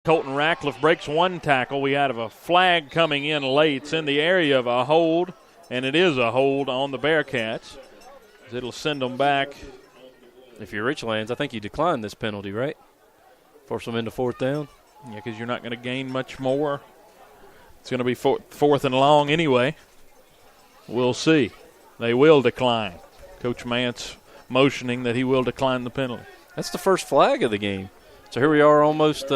Colton Ratcliffe breaks one tackle. We have a flag coming in late. It's in the area of a hold, and it is a hold on the Bearcats. It'll send them back. If you're Richlands, I think you decline this penalty, right? Force them into fourth down. Yeah, because you're not going to gain much more. It's going to be fourth and long anyway. We'll see. They will decline. Coach Mance motioning that he will decline the penalty. That's the first flag of the game. So here we are almost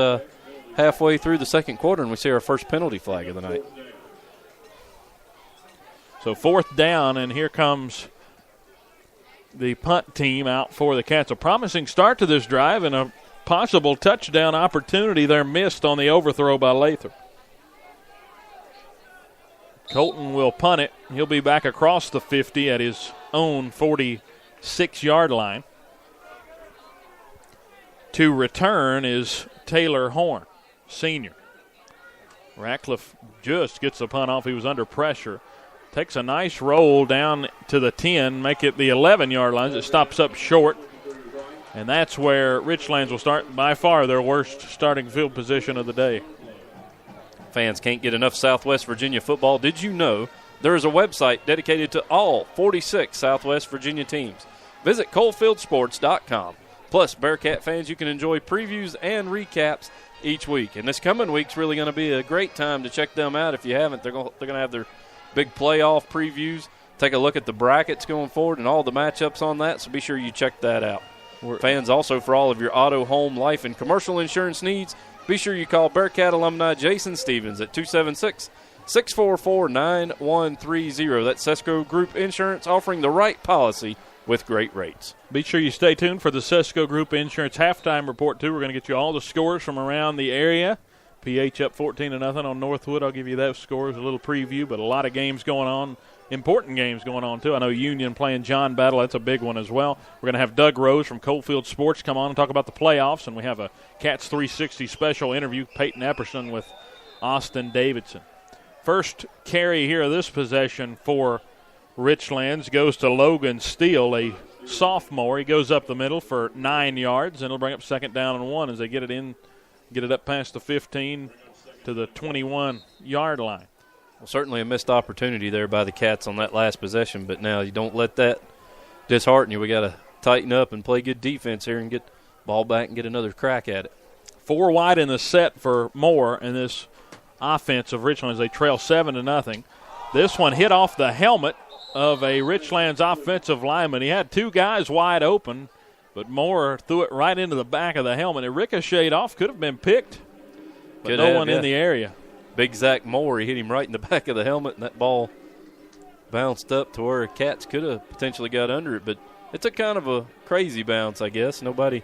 halfway through the second quarter, and we see our first penalty flag of the night. So fourth down, and here comes the punt team out for the Cats. A promising start to this drive and a possible touchdown opportunity there missed on the overthrow by Lathrop. Colton will punt it. He'll be back across the 50 at his own 46-yard line. To return is Taylor Horn, senior. Ratcliffe just gets the punt off. He was under pressure. Takes a nice roll down to the 10, make it the 11-yard line. It stops up short. And that's where Richlands will start, by far their worst starting field position of the day. Fans can't get enough Southwest Virginia football. Did you know there is a website dedicated to all 46 Southwest Virginia teams? Visit CoalfieldSports.com. Plus, Bearcat fans, you can enjoy previews and recaps each week. And this coming week's really going to be a great time to check them out. If you haven't, they're going to have their big playoff previews. Take a look at the brackets going forward and all the matchups on that, so be sure you check that out. Fans, also for all of your auto, home, life, and commercial insurance needs, be sure you call Bearcat alumni Jason Stevens at 276-644-9130. That's Sesco Group Insurance, offering the right policy with great rates. Be sure you stay tuned for the Sesco Group Insurance halftime report, too. We're going to get you all the scores from around the area. PH up 14-0 on Northwood. I'll give you those scores, a little preview, but a lot of games going on. Important games going on, too. I know Union playing John Battle. That's a big one as well. We're going to have Doug Rose from Coalfield Sports come on and talk about the playoffs, and we have a Cats 360 special interview, Peyton Epperson with Austin Davidson. First carry here of this possession for Richlands goes to Logan Steele, a sophomore. He goes up the middle for 9 yards, and it'll bring up second down and 1 as they get it up past the 15 to the 21-yard line. Well, certainly a missed opportunity there by the Cats on that last possession, but now you don't let that dishearten you. We got to tighten up and play good defense here and get the ball back and get another crack at it. 4 wide in the set for Moore in this offense of Richlands. They trail 7-0. This one hit off the helmet of a Richlands offensive lineman. He had 2 guys wide open, but Moore threw it right into the back of the helmet. It ricocheted off, could have been picked, but no one in the area. Big Zach Moore, he hit him right in the back of the helmet, and that ball bounced up to where Cats could have potentially got under it. But it's a kind of a crazy bounce, I guess. Nobody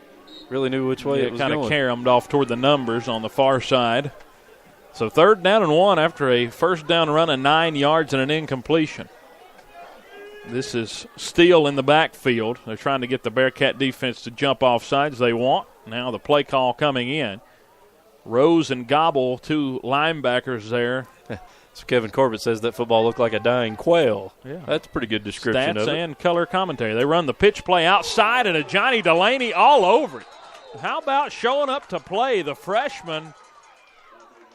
really knew which way it was going. It kind of caromed off toward the numbers on the far side. So third down and 1 after a first down run of 9 yards and an incompletion. This is Steele in the backfield. They're trying to get the Bearcat defense to jump off sides they want. Now the play call coming in. Rose and Gobble, 2 linebackers there. So Kevin Corbett says that football looked like a dying quail. Yeah. That's a pretty good description Stats of it. and color commentary. They run the pitch play outside, and a Johnny Delaney all over it. How about showing up to play? The freshman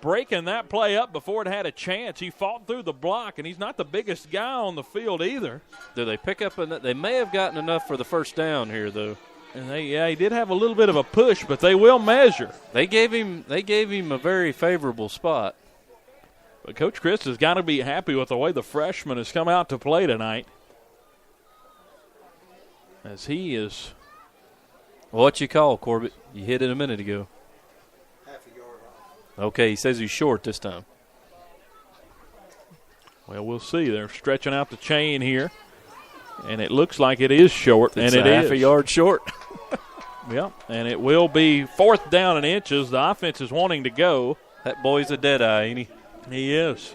breaking that play up before it had a chance. He fought through the block, and he's not the biggest guy on the field either. Do they pick up enough? They may have gotten enough for the first down here, though. And he did have a little bit of a push, but they will measure. They gave him a very favorable spot. But Coach Chris has got to be happy with the way the freshman has come out to play tonight. As he is. What you call, Corbett? You hit it a minute ago. Half a yard off. Okay, he says he's short this time. Well, we'll see. They're stretching out the chain here. And it looks like it is short, it's and it is. Half a yard short. Yep, and it will be fourth down and inches. The offense is wanting to go. That boy's a dead eye, ain't he? He is.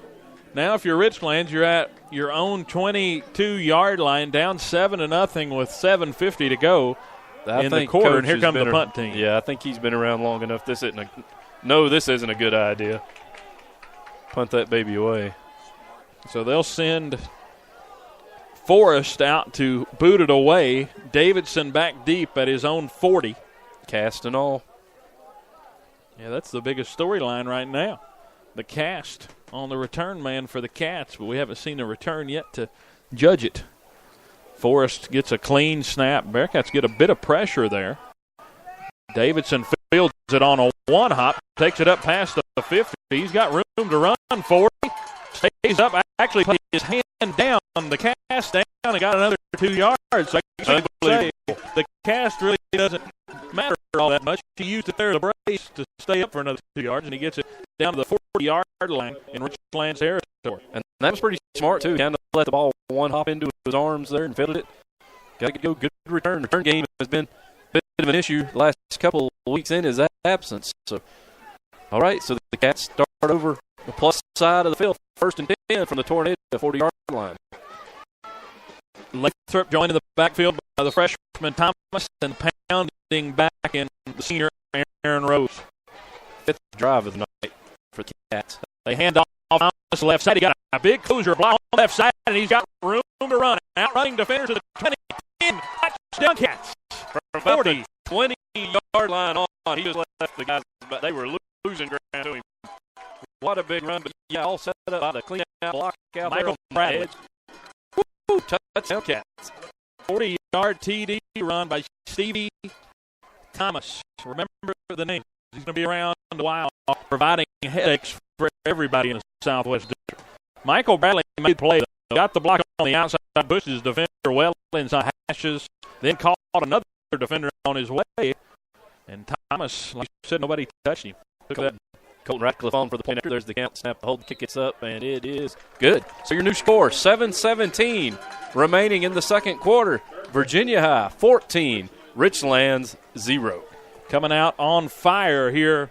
Now, if you're Richlands, you're at your own 22-yard line, down 7-0 with 7:50 to go in the quarter. And here comes the punt team. Yeah, I think he's been around long enough. This isn't a good idea. Punt that baby away. So they'll send Forrest out to boot it away. Davidson back deep at his own 40. Cast and all. Yeah, that's the biggest storyline right now. The cast on the return man for the Cats, but we haven't seen the return yet to judge it. Forrest gets a clean snap. Bearcats get a bit of pressure there. Davidson fields it on a one hop, takes it up past the 50. He's got room to run 40. Stays up, actually put his hand down, the cast down, and got another 2 yards. So I say the cast really doesn't matter all that much. He used it there to brace to stay up for another 2 yards, and he gets it down to the 40-yard line in Richlands territory. And that was pretty smart, too. Kind of let the ball one hop into his arms there and fielded it. Got to go. Good return. Return game has been a bit of an issue the last couple of weeks in his absence. So, all right, so the Cats start over the plus side of the field. 1st and 10 from the Tornado 40-yard line. Lathrop joined in the backfield by the freshman Thomas and pounding back in the senior Aaron Rose. 5th drive of the night for the Cats. They hand off Thomas left side. He got a big closure block on the left side, and he's got room to run. Outrunning defenders to the 20. Touchdown Cats. From 40. 20-yard line on. He just left the guys, but they were losing ground to him. What a big run, but yeah, all set up by the clean out block out Michael there on Bradley. the edge. Touchdown Cats. 40-yard TD run by Stevie Thomas. Remember the name. He's going to be around a while, providing headaches for everybody in the Southwest District. Michael Bradley made play. Got the block on the outside, pushes defender well inside hashes, then caught another defender on his way. And Thomas, like you said, nobody touched him. Look at that. Colton Ratcliffe on for the point after. There's the count. Snap, the hold, kick it's up, and it is good. So your new score, 7-17 remaining in the second quarter. Virginia High, 14. Richlands, 0. Coming out on fire here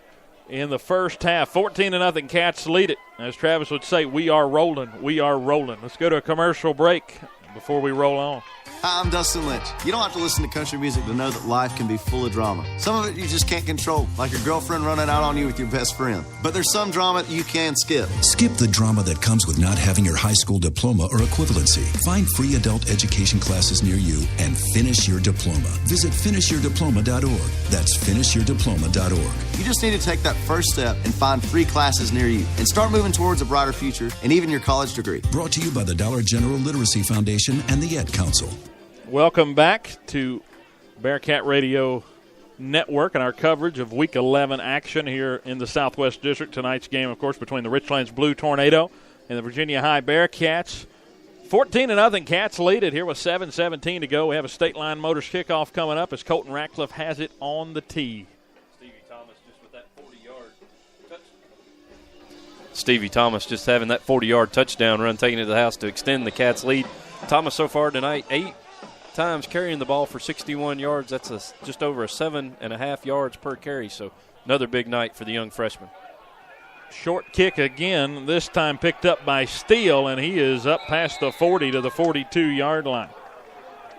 in the first half. 14-0 Cats lead it. As Travis would say, we are rolling. We are rolling. Let's go to a commercial break before we roll on. Hi, I'm Dustin Lynch. You don't have to listen to country music to know that life can be full of drama. Some of it you just can't control, like your girlfriend running out on you with your best friend. But there's some drama that you can skip. Skip the drama that comes with not having your high school diploma or equivalency. Find free adult education classes near you and finish your diploma. Visit finishyourdiploma.org. That's finishyourdiploma.org. You just need to take that first step and find free classes near you and start moving towards a brighter future and even your college degree. Brought to you by the Dollar General Literacy Foundation and the Ed Council. Welcome back to Bearcat Radio Network and our coverage of Week 11 action here in the Southwest District. Tonight's game, of course, between the Richlands Blue Tornado and the Virginia High Bearcats. 14-0 Cats lead it here with 7:17 to go. We have a State Line Motors kickoff coming up as Colton Ratcliffe has it on the tee. Stevie Thomas just having that 40-yard touchdown run, taking it to the house to extend the Cats' lead. Thomas so far tonight, 8 times carrying the ball for 61 yards. That's just over 7.5 yards per carry, so another big night for the young freshman. Short kick again, this time picked up by Steele, and he is up past the 40 to the 42-yard line.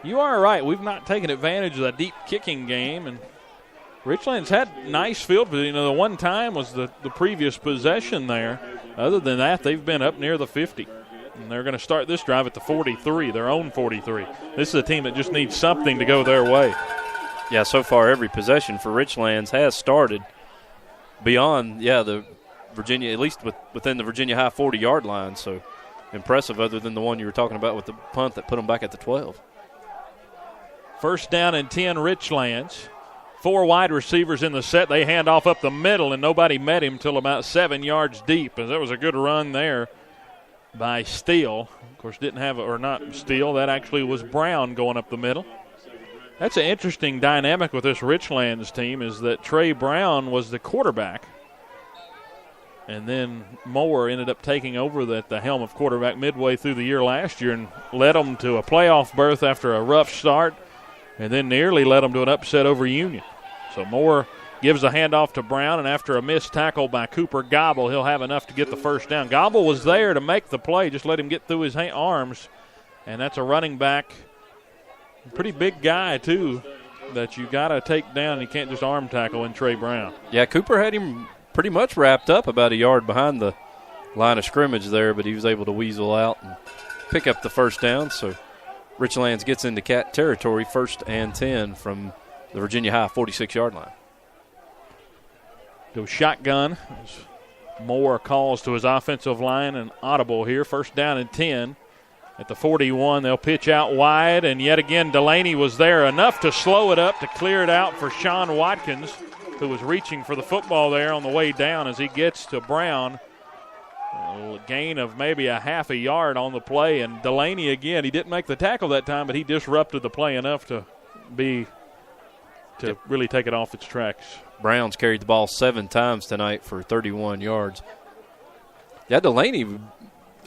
You are right. We've not taken advantage of the deep kicking game, and Richlands had nice field, but the one time was the previous possession there. Other than that, they've been up near the 50. And they're going to start this drive at the 43, their own 43. This is a team that just needs something to go their way. Yeah, so far every possession for Richlands has started beyond, the Virginia, at least within the Virginia High 40-yard line. So impressive other than the one you were talking about with the punt that put them back at the 12. First down and 10, Richlands. 4 wide receivers in the set. They hand off up the middle, and nobody met him till about 7 yards deep. And that was a good run there by Steele. Of course, not Steele. That actually was Brown going up the middle. That's an interesting dynamic with this Richlands team is that Trey Brown was the quarterback. And then Moore ended up taking over at the helm of quarterback midway through the year last year and led them to a playoff berth after a rough start and then nearly led them to an upset over Union. So Moore gives the handoff to Brown, and after a missed tackle by Cooper Gobble, he'll have enough to get the first down. Gobble was there to make the play, just let him get through his arms, and that's a running back. Pretty big guy, too, that you got to take down. You can't just arm tackle in Trey Brown. Yeah, Cooper had him pretty much wrapped up about a yard behind the line of scrimmage there, but he was able to weasel out and pick up the first down. So Richlands gets into Cat territory, 1st and 10 from the Virginia High 46-yard line. Go shotgun. Moore calls to his offensive line, and audible here. First down and 10. At the 41, they'll pitch out wide, and yet again Delaney was there enough to slow it up, to clear it out for Sean Watkins, who was reaching for the football there on the way down as he gets to Brown. A gain of maybe a half a yard on the play, and Delaney again, he didn't make the tackle that time, but he disrupted the play enough to really take it off its tracks. Brown's carried the ball 7 times tonight for 31 yards. Yeah, Delaney,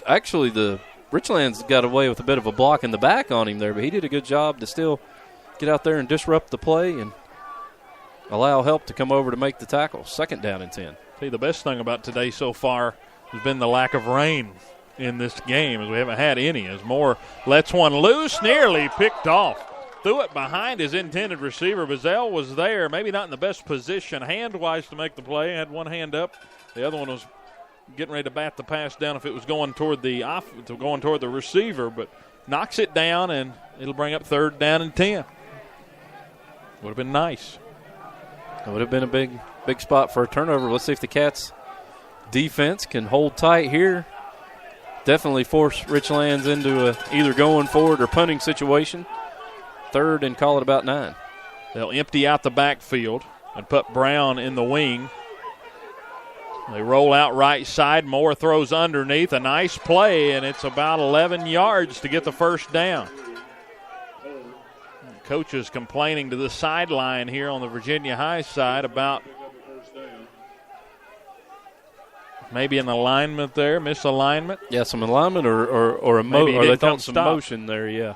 actually the Richlands got away with a bit of a block in the back on him there, but he did a good job to still get out there and disrupt the play and allow help to come over to make the tackle. Second down and 10. See, the best thing about today so far has been the lack of rain in this game, as we haven't had any. As Moore lets one loose, nearly picked off. Threw it behind his intended receiver. Bazell was there, maybe not in the best position hand-wise to make the play. Had one hand up. The other one was getting ready to bat the pass down if it was going toward the receiver, but knocks it down, and it'll bring up third down and 10. Would have been nice. It would have been a big spot for a turnover. Let's see if the Cats' defense can hold tight here. Definitely force Richlands into a either going forward or punting situation. Third and call it about 9. They'll empty out the backfield and put Brown in the wing. They roll out right side. Moore throws underneath. A nice play, and it's about 11 yards to get the first down. Coach is complaining to the sideline here on the Virginia High side about maybe an alignment there, misalignment. Yeah, some alignment or a they thought some motion there, yeah.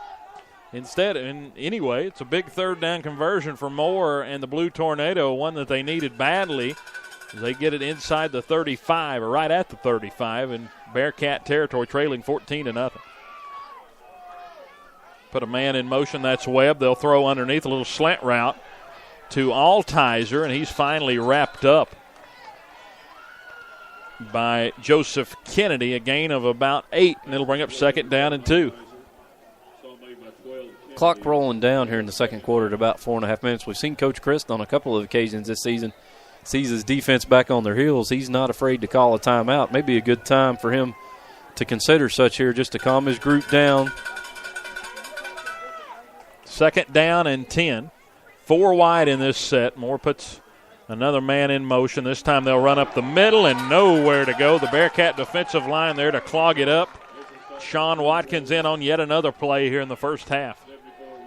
Instead, anyway, it's a big third down conversion for Moore and the Blue Tornado, one that they needed badly. They get it inside the 35, or right at the 35, in Bearcat territory, trailing 14-0. Put a man in motion, that's Webb. They'll throw underneath, a little slant route to Altizer, and he's finally wrapped up by Joseph Kennedy, a gain of about 8, and it'll bring up second down and 2. Clock rolling down here in the second quarter at about 4.5 minutes. We've seen Coach Christ on a couple of occasions this season. Sees his defense back on their heels. He's not afraid to call a timeout. Maybe a good time for him to consider such here just to calm his group down. Second down and 10. 4 wide in this set. Moore puts another man in motion. This time they'll run up the middle and nowhere to go. The Bearcat defensive line there to clog it up. Sean Watkins in on yet another play here in the first half.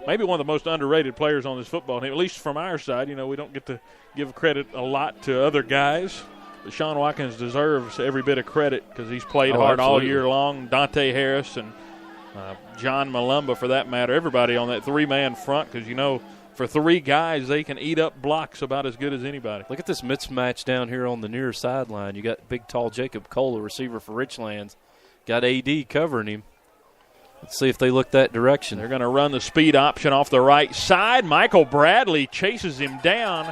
Maybe one of the most underrated players on this football team, at least from our side. You know, we don't get to give credit a lot to other guys. But Sean Watkins deserves every bit of credit because he's played hard all year long. Dante Harris and John Malumba, for that matter, everybody on that 3-man front because, you know, for 3 guys, they can eat up blocks about as good as anybody. Look at this mismatch down here on the near sideline. You got big, tall Jacob Cole, a receiver for Richlands. Got AD covering him. Let's see if they look that direction. They're going to run the speed option off the right side. Michael Bradley chases him down.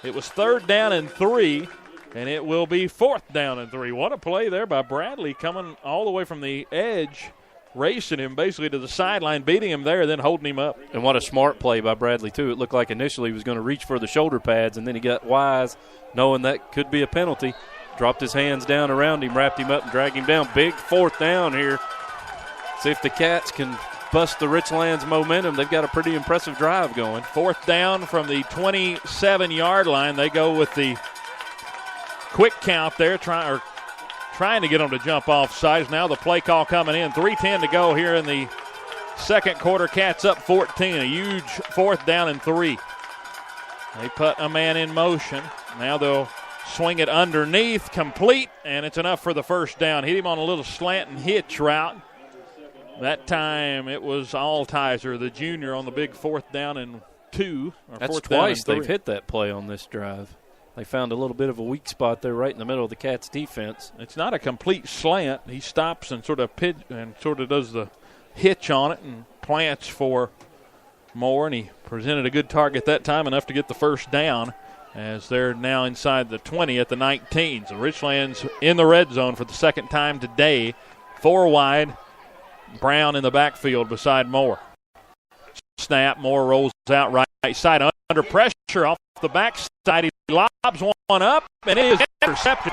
It was third down and 3, and it will be fourth down and 3. What a play there by Bradley, coming all the way from the edge, racing him basically to the sideline, beating him there, then holding him up. And what a smart play by Bradley, too. It looked like initially he was going to reach for the shoulder pads, and then he got wise, knowing that could be a penalty. Dropped his hands down around him, wrapped him up, and dragged him down. Big fourth down here. See if the Cats can bust the Richlands momentum. They've got a pretty impressive drive going. Fourth down from the 27-yard line. They go with the quick count there, trying to get them to jump off sides. Now the play call coming in. 3:10 to go here in the second quarter. Cats up 14. A huge fourth down and 3. They put a man in motion. Now they'll swing it underneath, complete, and it's enough for the first down. Hit him on a little slant and hitch route. That time it was Altizer, the junior, on the big fourth down and 2. That's twice they've hit that play on this drive. They found a little bit of a weak spot there right in the middle of the Cats' defense. It's not a complete slant. He stops and sort of does the hitch on it and plants for Moore, and he presented a good target that time, enough to get the first down, as they're now inside the 20 at the 19. So Richlands in the red zone for the second time today. 4 wide. Brown in the backfield beside Moore. Snap, Moore rolls out right side. Under pressure off the backside. He lobs one up, and it is intercepted.